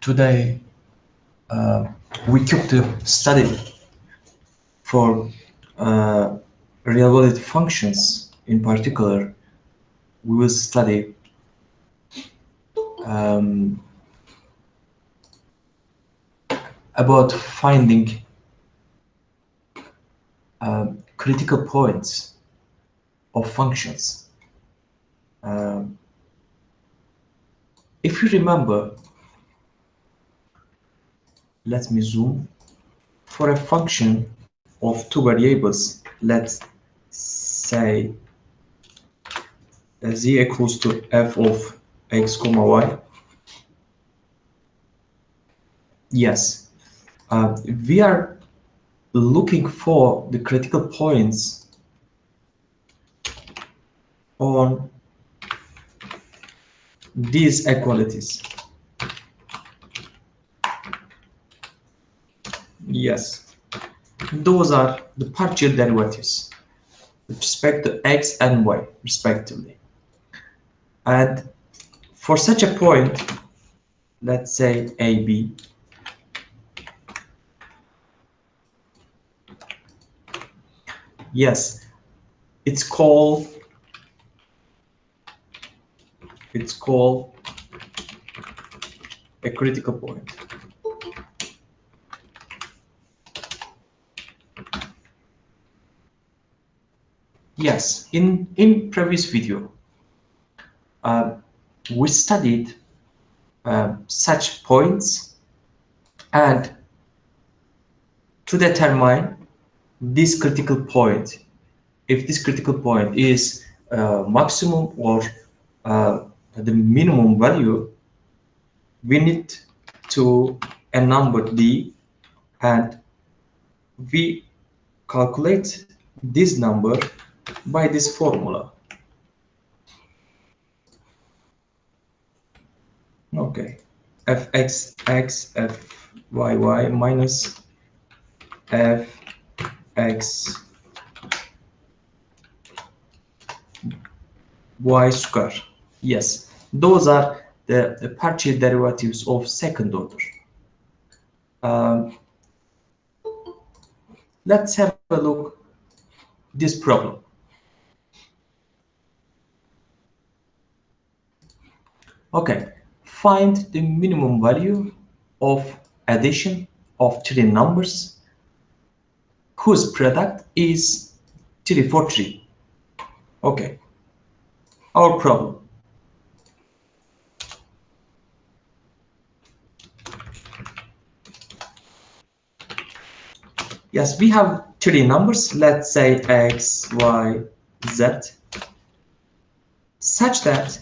Today we took the study for real-world functions. In particular, we will study about finding critical points of functions. If you remember, let me zoom. For a function of two variables, let's say z equals to f of x comma y. Yes, we are looking for the critical points on these equalities. Yes, those are the partial derivatives with respect to x and y respectively. And for such a point, let's say AB, yes, it's called a critical point. Yes, in previous video, we studied such points, and to determine this critical point, if this critical point is maximum or the minimum value, we need to a number d, and we calculate this number by this formula. Okay, fx x fyy minus fx y square. Yes, those are the partial derivatives of second order. Let's have a look this problem. Okay, find the minimum value of addition of three numbers whose product is 3 for 3. Okay, our problem. Yes, we have three numbers, let's say x, y, z, such that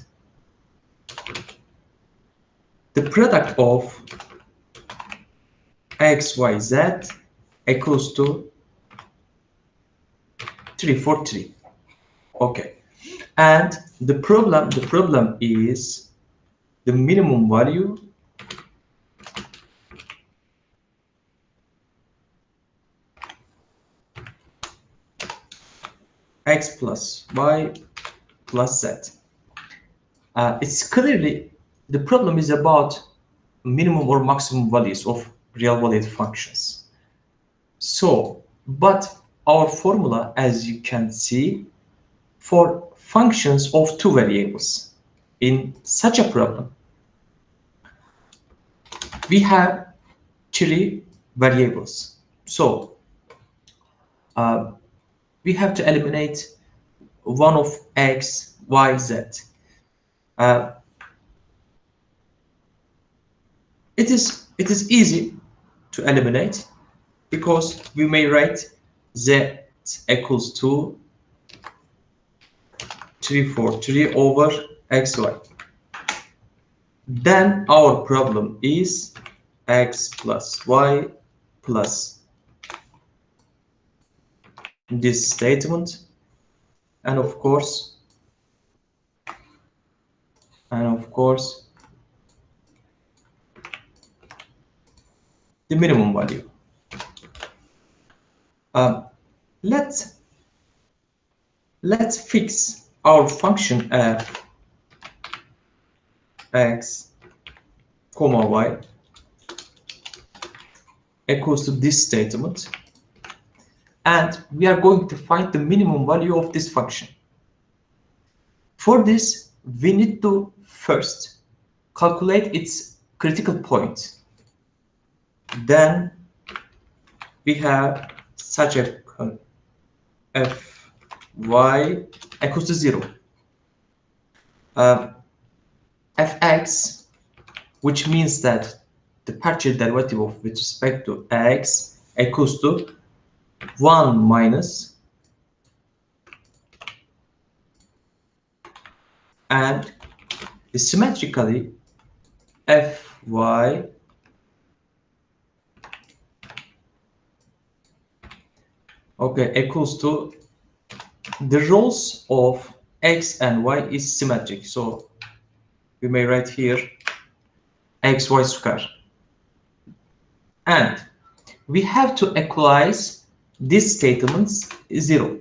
the product of x, y, z equals to 3 for 3. Okay, and the problem is the minimum value x plus y plus z. It's clearly the problem is about minimum or maximum values of real-valued functions. So, but our formula, as you can see, for functions of two variables in such a problem, we have three variables. So we have to eliminate one of x, y, z. It is easy to eliminate because we may write z equals to 3 for 3 over xy. Then our problem is x plus y plus this statement, and of course the minimum value. Let's fix our function f x comma y equals to this statement, and we are going to find the minimum value of this function. For this, we need to first calculate its critical point. Then we have such a fy equals to 0. Fx, which means that the partial derivative of with respect to x equals to 1 minus, and symmetrically fy equals to the roles of x and y is symmetric, so we may write here xy square, and we have to equalize these statements 0.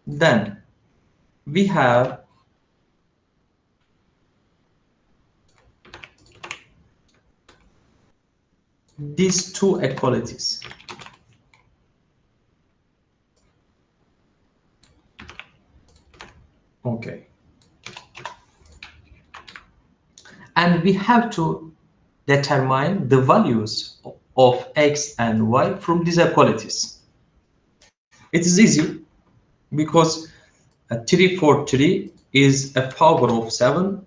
Then we have these two equalities. Okay. And we have to determine the values of x and y from these equalities. It is easy because 3 for 3 is a power of 7.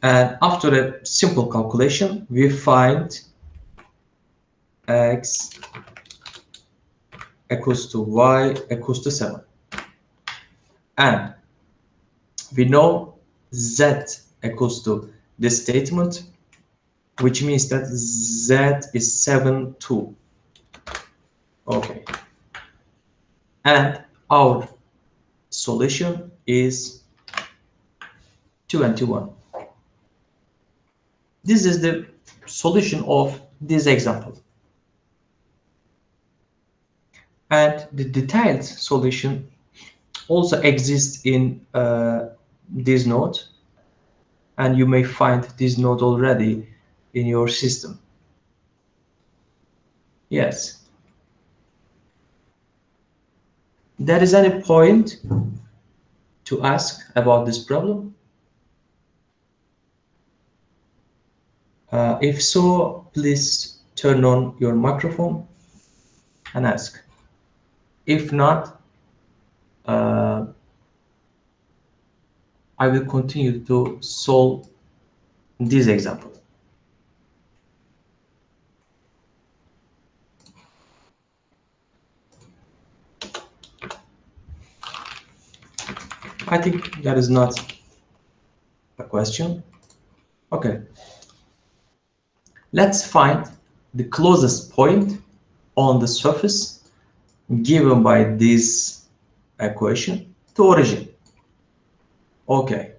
And after a simple calculation, we find x equals to y equals to 7. And we know z equals to this statement, which means that z is 7, 2. Okay. And our solution is 21. This is the solution of this example. And the detailed solution also exists in this node, and you may find this node already in your system. Yes. There is any point to ask about this problem? If so, please turn on your microphone and ask. If not, I will continue to solve this example. I think that is not a question. Okay. Let's find the closest point on the surface given by this equation to origin. Okay.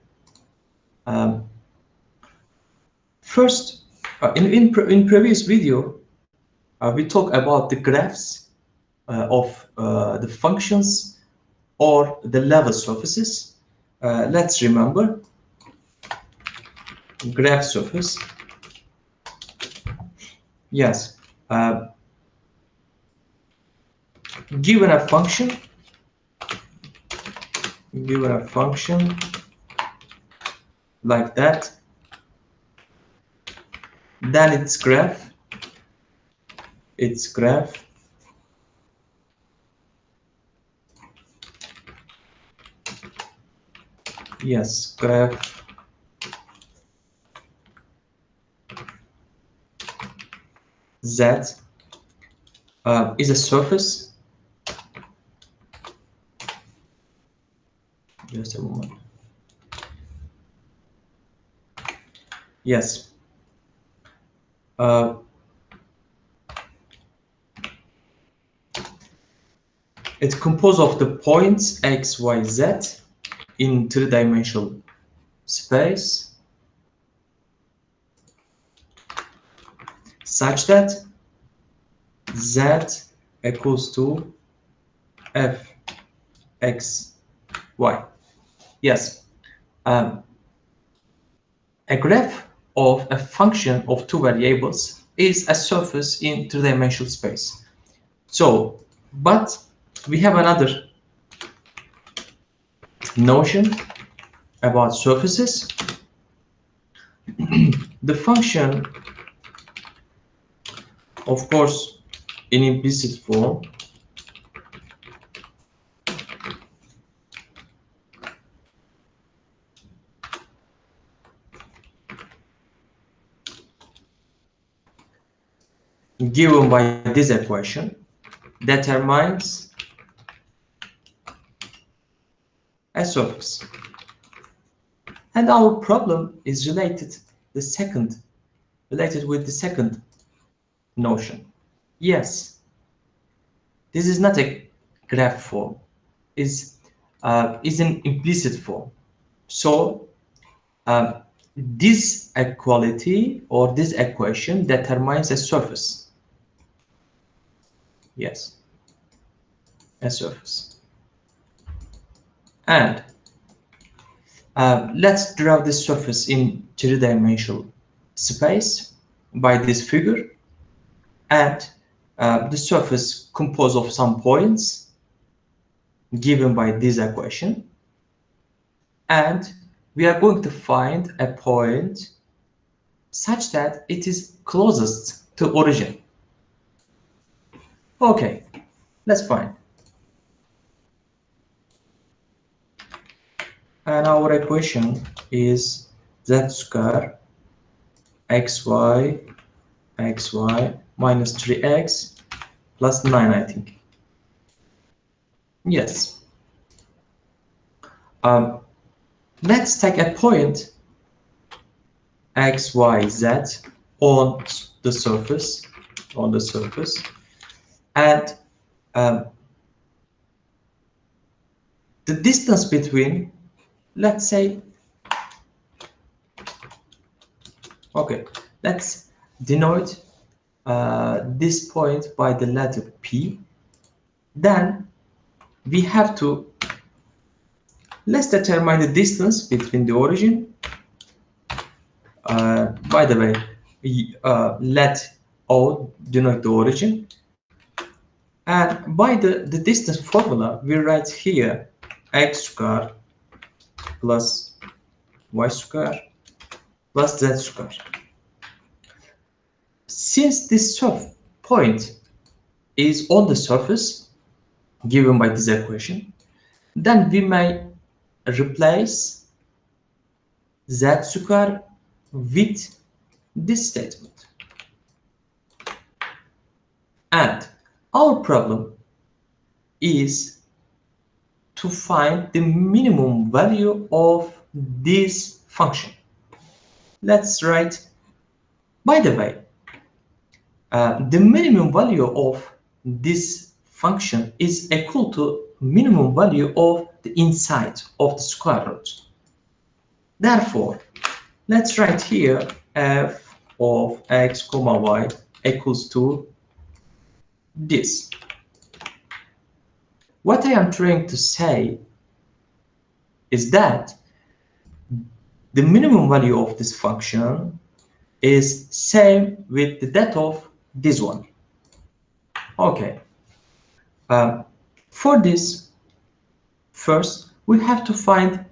First, in previous video, we talked about the graphs of the functions or the level surfaces. Let's remember graph surface. Yes. Given a function like that, then its graph yes, graph Z is a surface. Just a moment. Yes. It's composed of the points x, y, z in three-dimensional space, such that z equals to f x y. Yes. A graph of a function of two variables is a surface in three-dimensional space. So, but we have another notion about surfaces. The function, of course, in implicit form, given by this equation, determines a surface. And our problem is related with the second notion. Yes, this is not a graph form, is an implicit form. So this equality or this equation determines a surface. Yes, a surface. And let's draw this surface in three-dimensional space by this figure. And the surface composed of some points given by this equation. And we are going to find a point such that it is closest to origin. Okay, let's find. And our equation is z square xy minus 3x plus 9, I think. Yes. Let's take a point x, y, z on the surface, and the distance between, let's say, okay, let's denote this point by the letter P. Then we have to, let's determine the distance between the origin. By the way, let O denote the origin. And by the distance formula, we write here x square plus y square plus z square. Since this point is on the surface given by this equation, then we may replace z square with this statement. And our problem is to find the minimum value of this function. Let's write, by the way, the minimum value of this function is equal to minimum value of the inside of the square root. Therefore, let's write here f of x comma y equals to this. What I am trying to say is that the minimum value of this function is same with that of this one. Okay. For this, first we have to find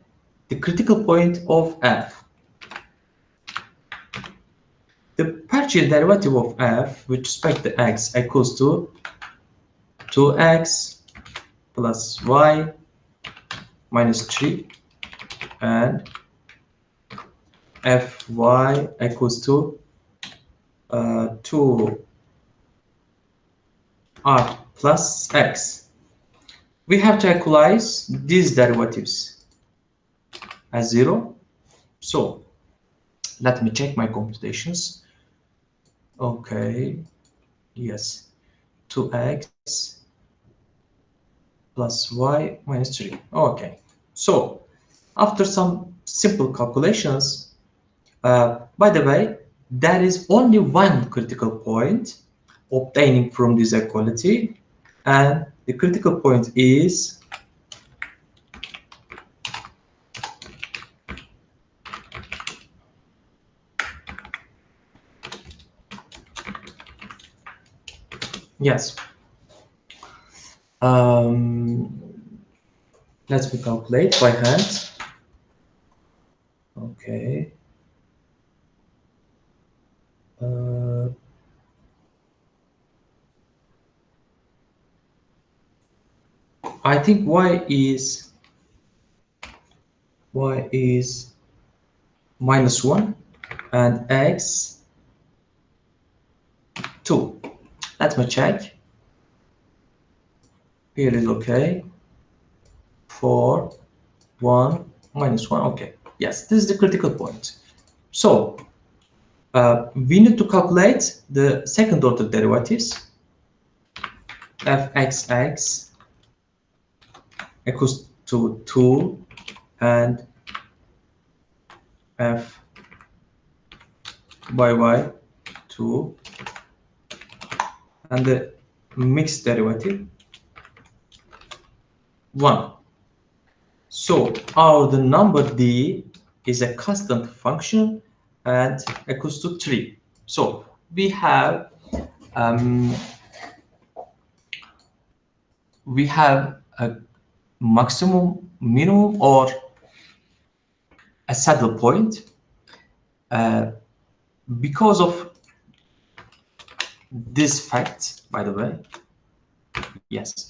the critical point of f. The partial derivative of f with respect to x equals to 2x plus y minus 3, and fy equals to 2r plus x. We have to equalize these derivatives as 0. So let me check my computations. Okay, yes, 2x plus y minus 3. Okay, so after some simple calculations, by the way, there is only one critical point obtaining from this equality, and the critical point is Yes. Let me calculate by hand. Okay. I think y is -1 and x 2. Let me check. Here is okay. 4, 1, -1. Okay. Yes, this is the critical point. So we need to calculate the second order derivatives. Fxx equals to 2 and f by y 2 and the mixed derivative 1. So the number d is a constant function and equals to 3. So we have a maximum, minimum, or a saddle point because of this fact. By the way, yes,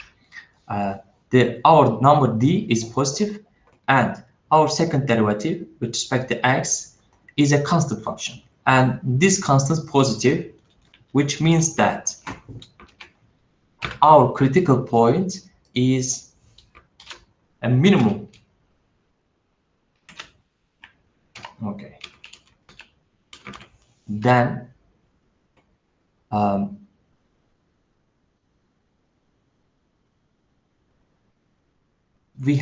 our number d is positive and our second derivative with respect to x is a constant function, and this constant is positive, which means that our critical point is a minimum. Okay. Then we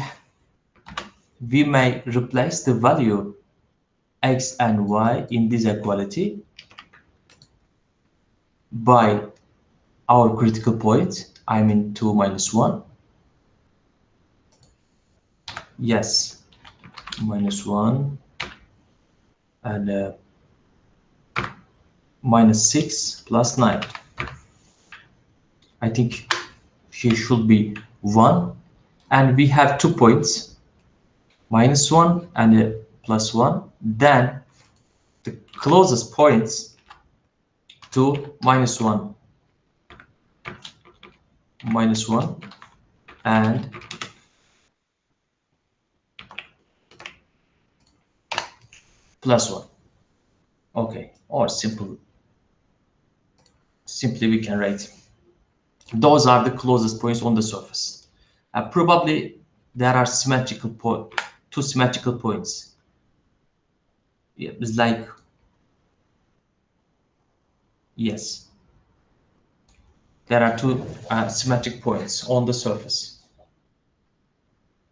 may replace the value x and y in this equality by our critical point, I mean 2 minus 1. Yes, -1 and -6 plus 9. I think here should be 1, and we have 2 points, -1 and +1. Then the closest points to -1 and +1. Okay, or simply we can write those are the closest points on the surface. Probably there are two symmetrical points. Yeah, it's like, yes, there are two symmetric points on the surface,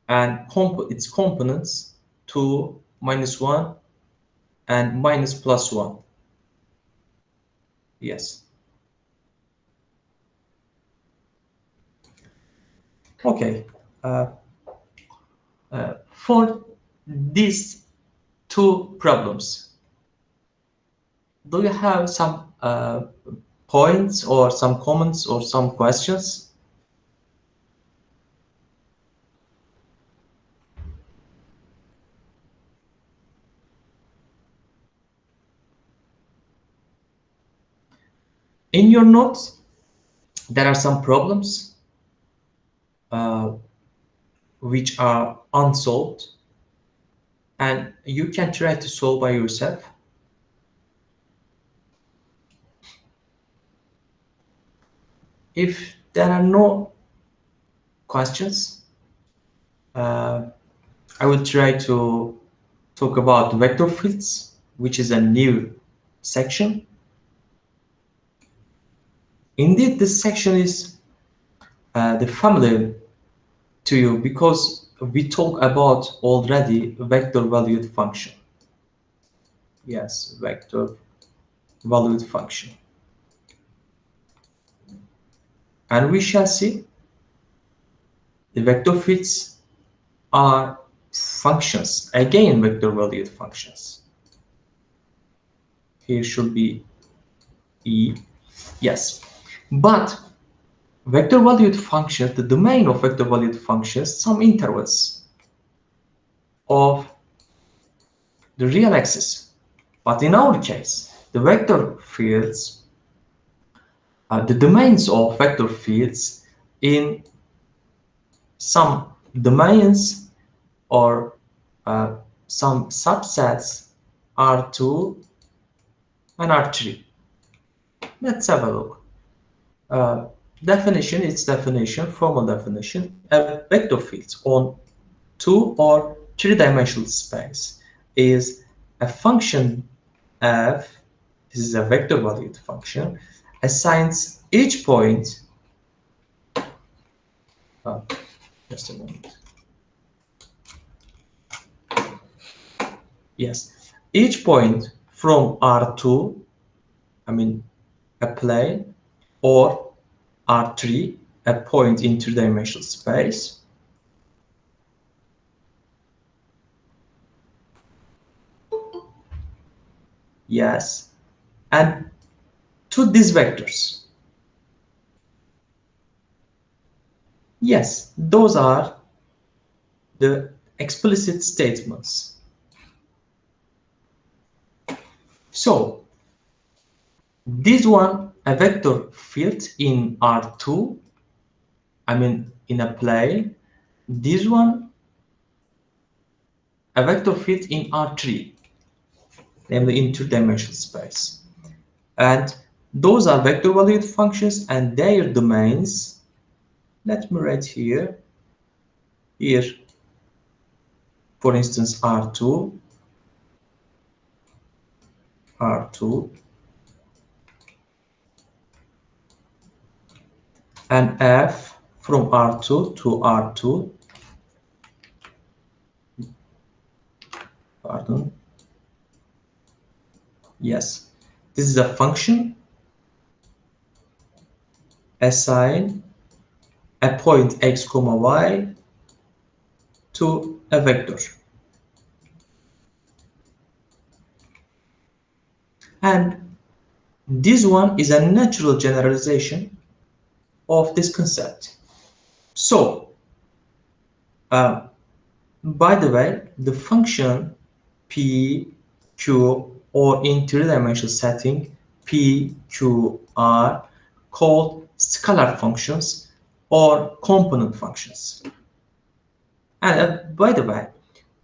and its components 2, -1 and -+1. Yes. Okay. For these two problems, do you have some points or some comments or some questions? In your notes, there are some problems which are unsolved, and you can try to solve by yourself. If there are no questions, I will try to talk about vector fields, which is a new section. Indeed, this section is the familiar to you because we talk about already vector valued function. Yes, vector valued function. And we shall see the vector fields are functions, again vector valued functions. Here should be E. Yes, but vector valued functions, the domain of vector valued functions, some intervals of the real axis. But in our case, the vector fields, the domains of vector fields in some domains or some subsets R2 and R3. Let's have a look. Definition, its definition, formal definition, a vector field on 2 or 3-dimensional space is a function f, this is a vector valued function, assigns each point, just a moment. Yes, each point from R2, I mean a plane, or R3, a point in 2-dimensional space, yes, and to these vectors. Yes, those are the explicit statements. So this one, a vector field in R2, I mean in a plane. This one, a vector field in R3, namely in 2-dimensional space. And those are vector valued functions and their domains. Let me write here, for instance, R2, and F from R2 to R2, pardon, yes, this is a function assign a point x comma y to a vector. And this one is a natural generalization of this concept. So, by the way, the function P, Q, or in 3-dimensional setting, P, Q, R, called scalar functions or component functions. And by the way,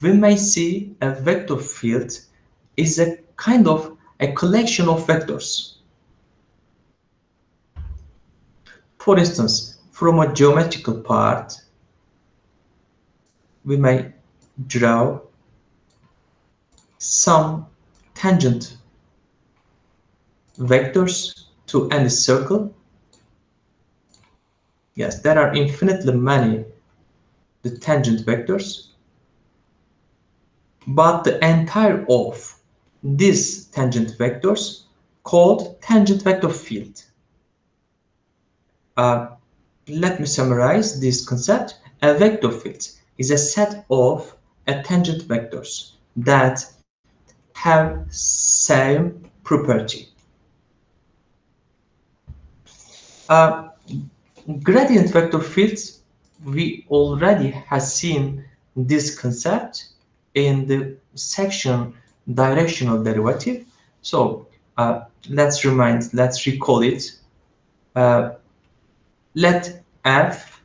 we may see a vector field is a kind of a collection of vectors. For instance, from a geometrical part, we may draw some tangent vectors to any circle. Yes, there are infinitely many the tangent vectors, but the entire of these tangent vectors called tangent vector field. Let me summarize this concept. A vector field is a set of tangent vectors that have same property. Gradient vector fields, we already have seen this concept in the section directional derivative. So let's recall it. Let f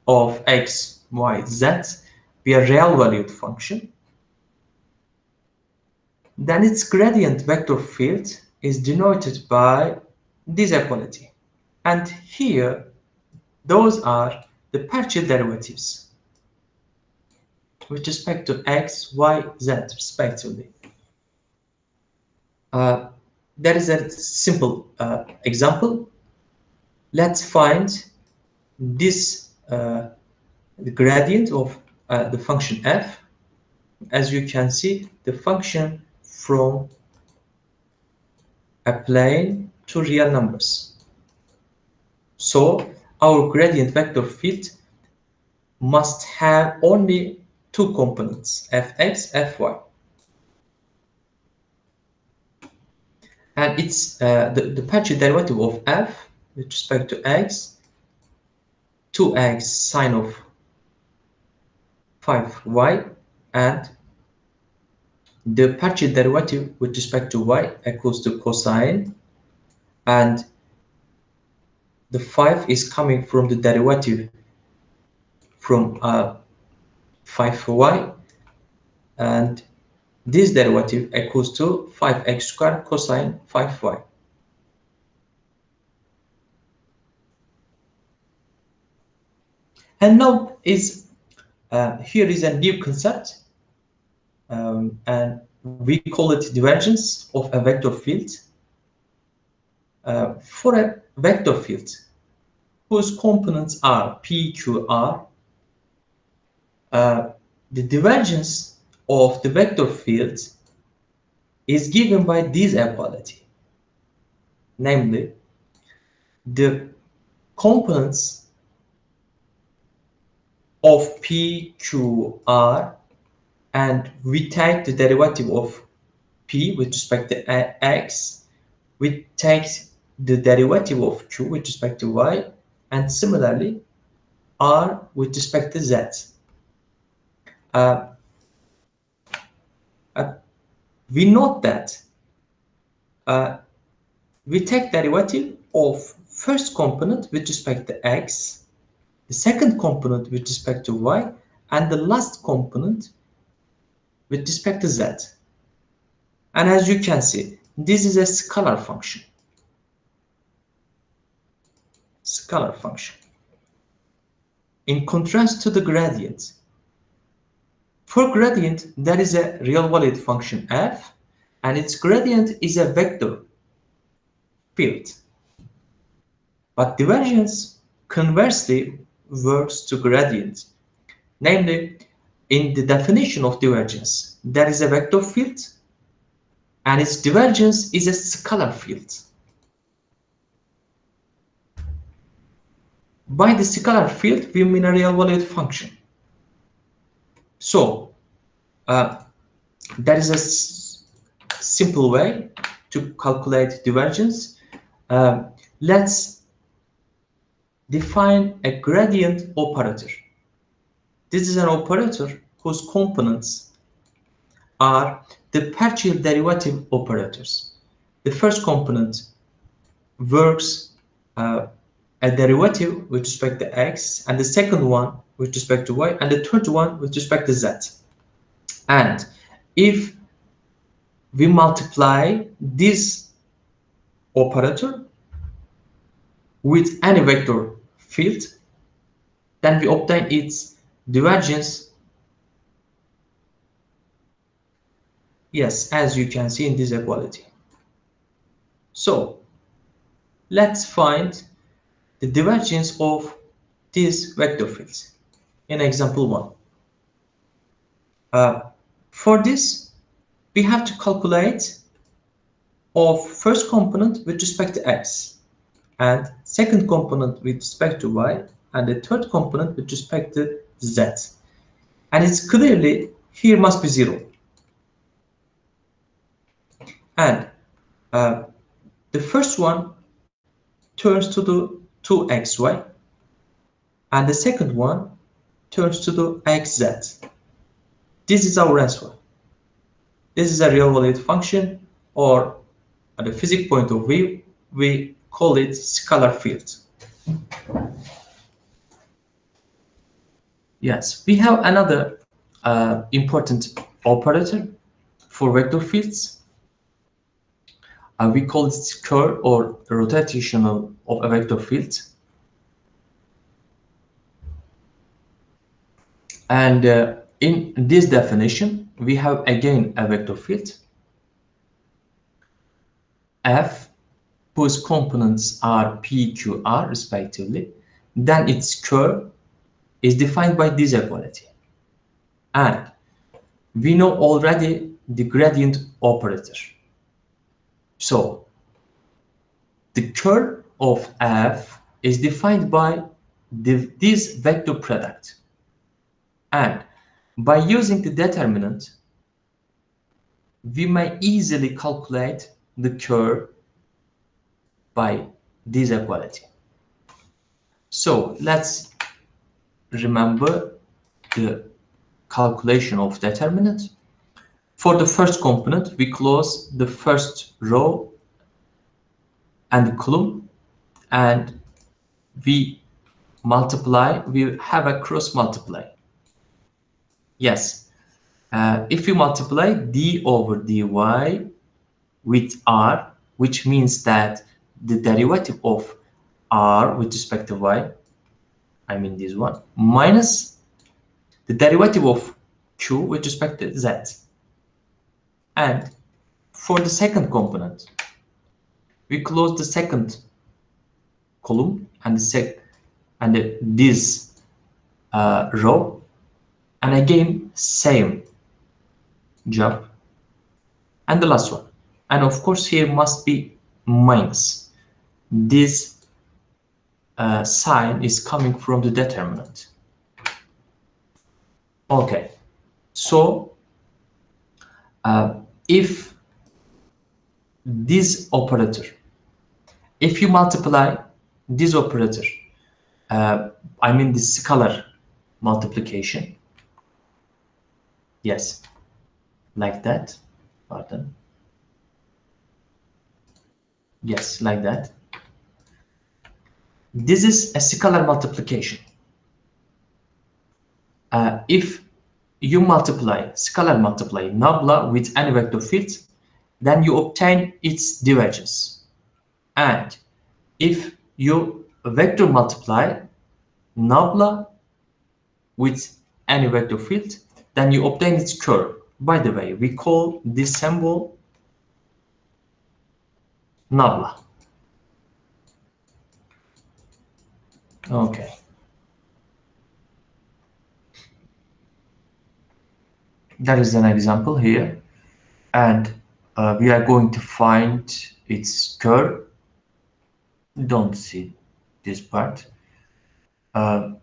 of x, y, z be a real valued function. Then its gradient vector field is denoted by this equality. And here, those are the partial derivatives with respect to x, y, z, respectively. There is a simple example. Let's find this the gradient of the function f. As you can see, the function from a plane to real numbers. So our gradient vector field must have only two components, fx, fy. And it's the partial derivative of f with respect to x 2x sine of 5y, and the partial derivative with respect to y equals to cosine, and the 5 is coming from the derivative from 5y, and this derivative equals to 5x squared cosine 5y. And now here is a new concept, and we call it divergence of a vector field. For a vector field whose components are p, q, r, the divergence of the vector field is given by this equality, namely the components of p, q, r, and we take the derivative of p with respect to x, we take the derivative of q with respect to y, and similarly r with respect to z. We note that we take derivative of first component with respect to x, the second component with respect to y, and the last component with respect to z. And as you can see, this is a scalar function. Scalar function. In contrast to the gradient. For gradient, there is a real valued function f, and its gradient is a vector field. But divergence conversely works to gradient. Namely, in the definition of divergence, there is a vector field, and its divergence is a scalar field. By the scalar field, we mean a real valued function. So, there is a simple way to calculate divergence. Let's define a gradient operator. This is an operator whose components are the partial derivative operators. The first component works a derivative with respect to x, and the second one with respect to y, and the third one with respect to z. And if we multiply this operator with any vector field, then we obtain its divergence. Yes, as you can see in this equality. So let's find the divergence of these vector fields in example 1. For this, we have to calculate of first component with respect to x, and second component with respect to y, and the third component with respect to z. And it's clearly here must be 0. And the first one turns to the 2xy, and the second one turns to the xz. This is our answer. This is a real valued function, or at the physics point of view, we call it scalar field. Yes, we have another important operator for vector fields. We call it curl or rotational of a vector field. And in this definition, we have again a vector field f, whose components are p, q, r respectively. Then its curl is defined by this equality. And we know already the gradient operator. So the curl of f is defined by this vector product. And by using the determinant, we may easily calculate the curl by this equality. So let's remember the calculation of determinant. For the first component, we close the first row and the column, and we multiply, we have a cross multiply. Yes, if you multiply d over dy with r, which means that the derivative of r with respect to y, I mean this one, minus the derivative of q with respect to z. And for the second component, we close the second column and this row, and again same job. And the last one, and of course here must be minus. This sign is coming from the determinant. Okay, so if this operator, if you multiply this operator, I mean the scalar multiplication, yes, like that, pardon, yes, like that. This is a scalar multiplication. If you multiply, scalar multiply nabla with any vector field, then you obtain its divergence. And if you vector multiply nabla with any vector field, then you obtain its curl. By the way, we call this symbol nabla. Okay. That is an example here, and we are going to find its curl. Don't see this part. Our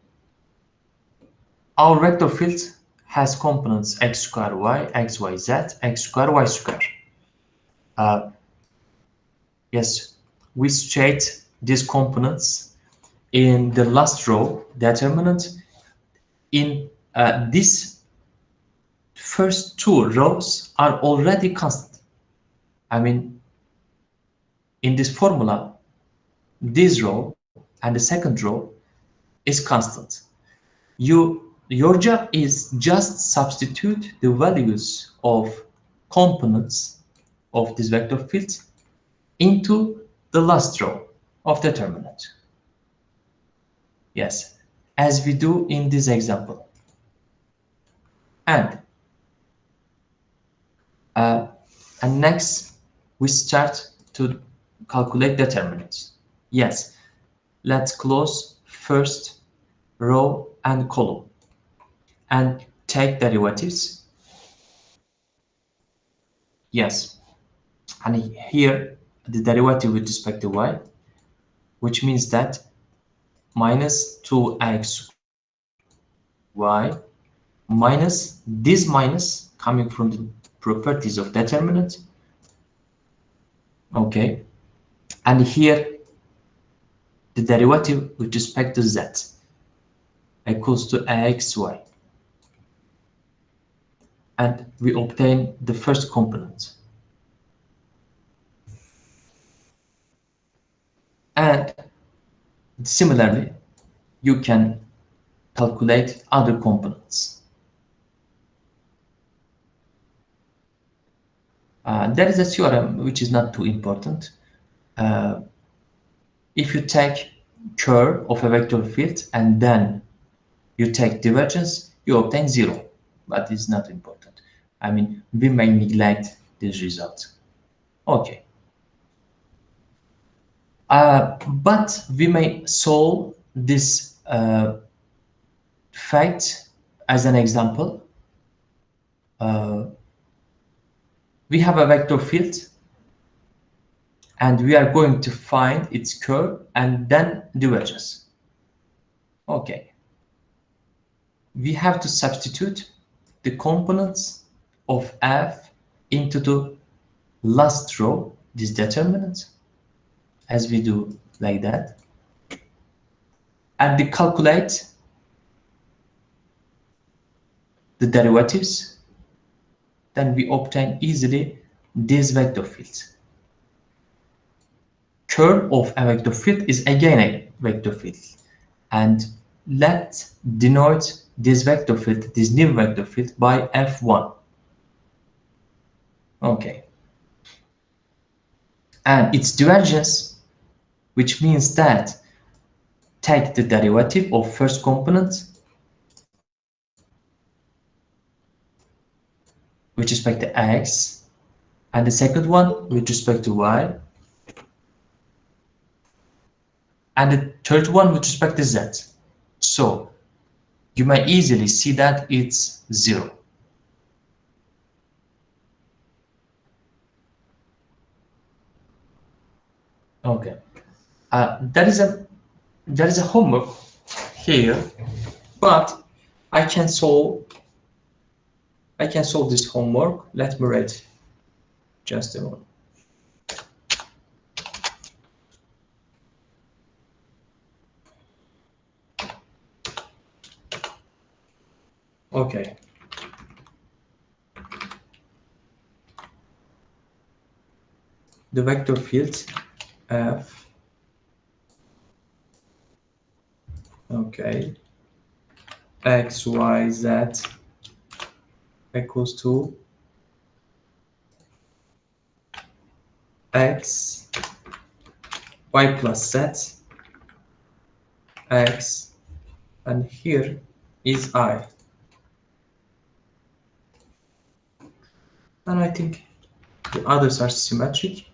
vector field has components x square y, x y z, x square y square. Yes, we state these components in the last row determinant. In this first two rows are already constant. I mean, in this formula, this row and the second row is constant. Your job is just substitute the values of components of this vector field into the last row of determinant. Yes, as we do in this example. And next we start to calculate determinants. Yes, let's close first row and column and take derivatives. Yes, and here the derivative with respect to y, which means that minus 2x y minus this minus coming from the properties of determinant. Okay, and here the derivative with respect to z equals to axy, and we obtain the first component. And similarly, you can calculate other components. There is a theorem which is not too important. If you take curl of a vector field and then you take divergence, you obtain 0, but it's not important. I mean, we may neglect this result. Okay. But we may solve this fact as an example. We have a vector field and we are going to find its curl and then divergence. Okay. We have to substitute the components of f into the last row, this determinant, as we do like that, and we calculate the derivatives, then we obtain easily this vector field. Curl of a vector field is again a vector field, and let's denote this vector field, this new vector field, by f1. Okay, and its divergence, which means that take the derivative of first component with respect to x, and the second one with respect to y, and the third one with respect to z. So you may easily see that it's 0. Okay, there is a homework here, but I can solve this homework. Let me read just a moment. Okay. The vector field f, okay, x, y, z equals to x, y plus z, x, and here is I. And I think the others are symmetric.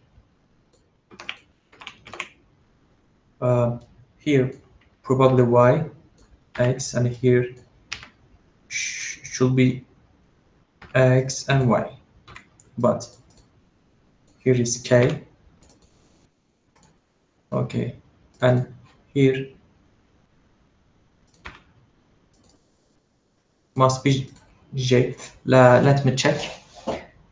Here probably y, x, and here should be x and y, but here is k. Okay, and here must be j. Let me check.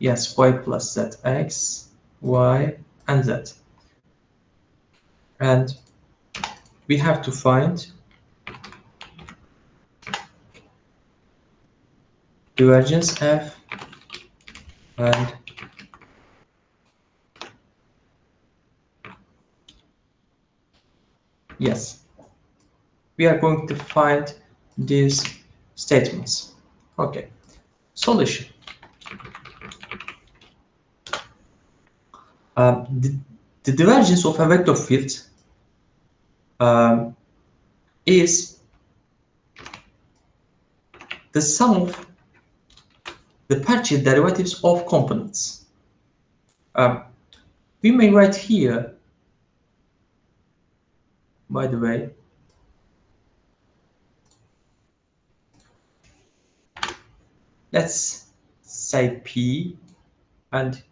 Yes, y plus z, x, y, and z. And we have to find divergence f, and yes, we are going to find these statements. Okay, solution. The divergence of a vector field is the sum of the partial derivatives of components. We may write here, by the way, let's say P, and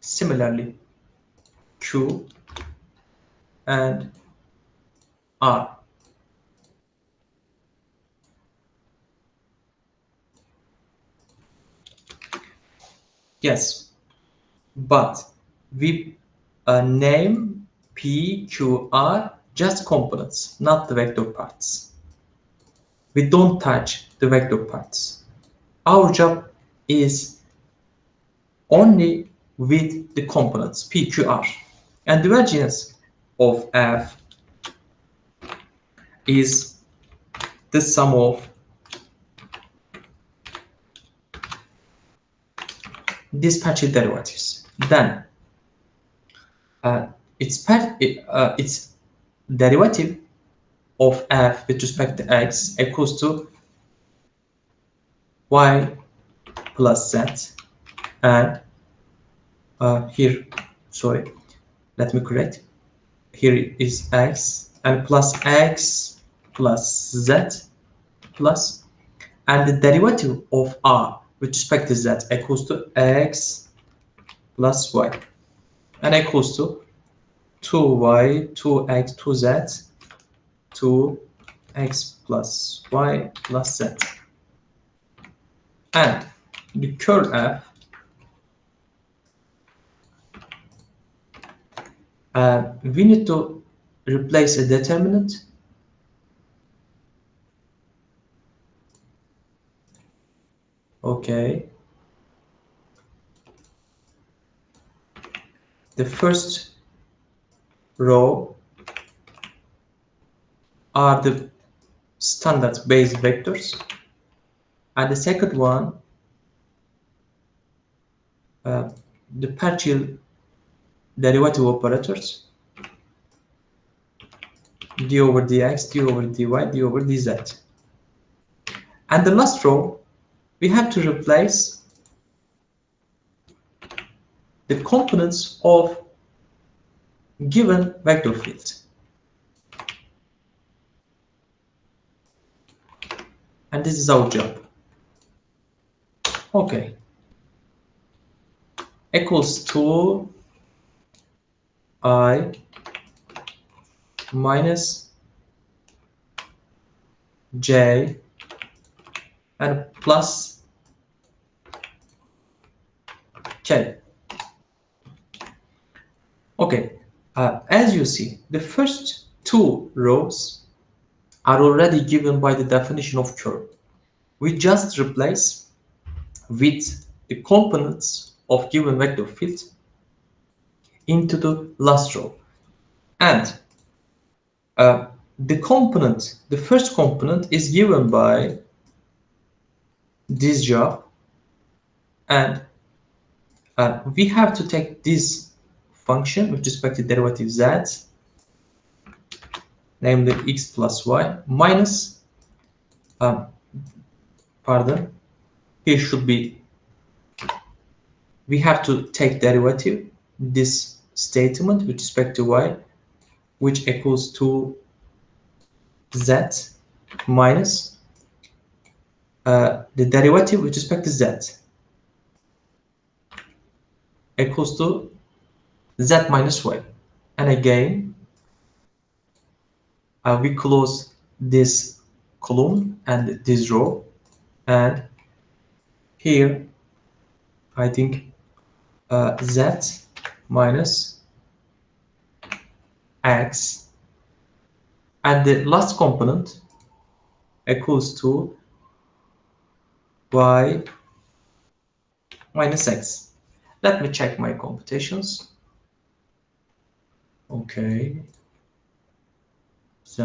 similarly Q and R. Yes, but we name P, Q, R just components, not the vector parts. We don't touch the vector parts. Our job is only with the components P, Q, R. And divergence of F is the sum of these partial derivatives. Then its derivative of f with respect to x equals to y plus z, and here, sorry, let me correct. Here is x and plus x plus z plus, and the derivative of r with respect to z equals to x plus y, and equals to 2y, 2x, 2z, 2x plus y plus z. And the curl f, we need to replace a determinant Okay. The first row are the standard base vectors, and the second one the partial derivative operators, d over dx, d over dy, d over dz. And the last row, we have to replace the components of given vector field. And this is our job. Okay. Equals to I minus j and plus k. Okay, as you see, the first two rows are already given by the definition of curve. We just replace with the components of given vector field into the last row. And the first component is given by this job, and we have to take this function with respect to derivative z, namely x plus y, minus, here should be, we have to take derivative, this statement with respect to y, which equals to z minus the derivative with respect to z equals to z minus y. And again, we close this column and this row, and here I think z minus x, and the last component equals to y minus x. Let me check my computations. Okay, z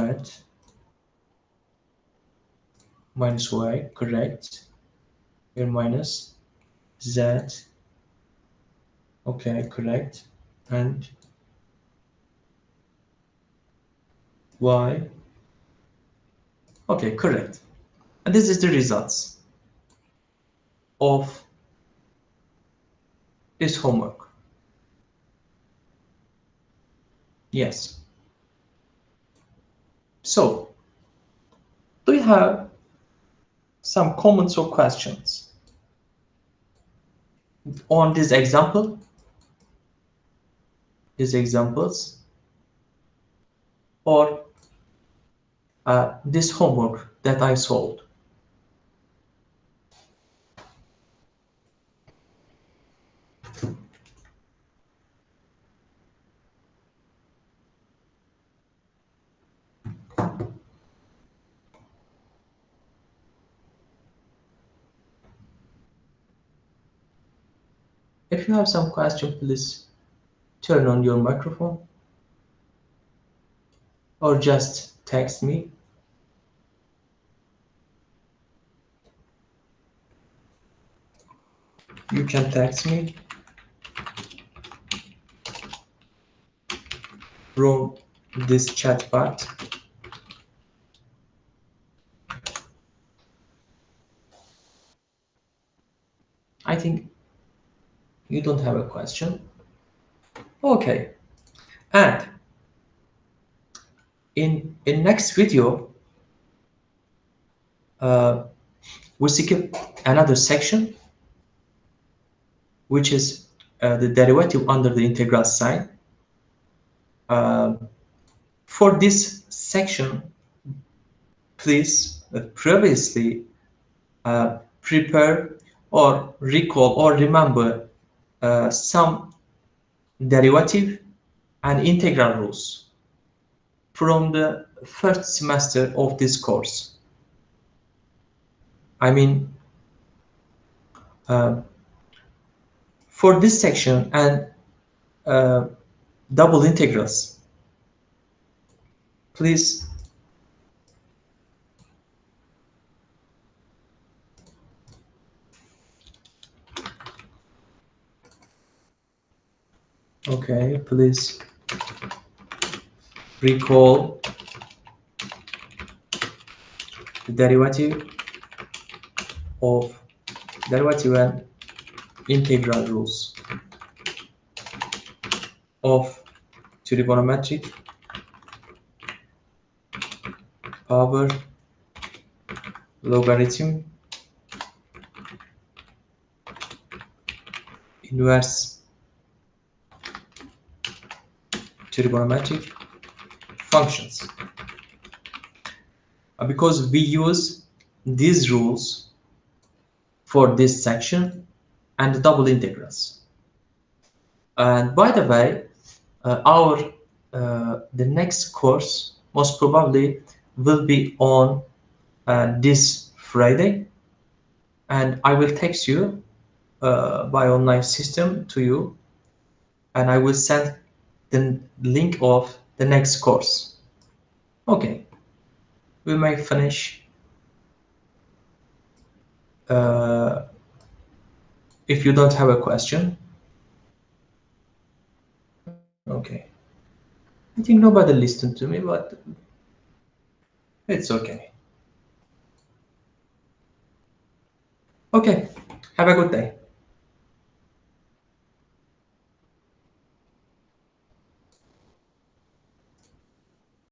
minus y, correct. Here minus z, okay, correct, and y, okay, correct. And this is the results of this homework. Yes. So, do you have some comments or questions on this example? These examples, or this homework that I solved? If you have some question, please turn on your microphone or just text me. You can text me from this chat part. I think you don't have a question. Okay. And in next video, we skip another section, which is the derivative under the integral sign. For this section, please previously prepare or recall or remember some derivative and integral rules from the first semester of this course. I mean, For this section and double integrals, please please recall the derivative of derivative and integral rules of trigonometric power logarithm inverse trigonometric functions. Because we use these rules for this section and the double integrals. And by the way, the next course most probably will be on this Friday, and I will text you by online system to you, and I will send the link of the next course. Okay, we may finish. If you don't have a question. Okay. I think nobody listened to me, but it's okay. Okay. Have a good day.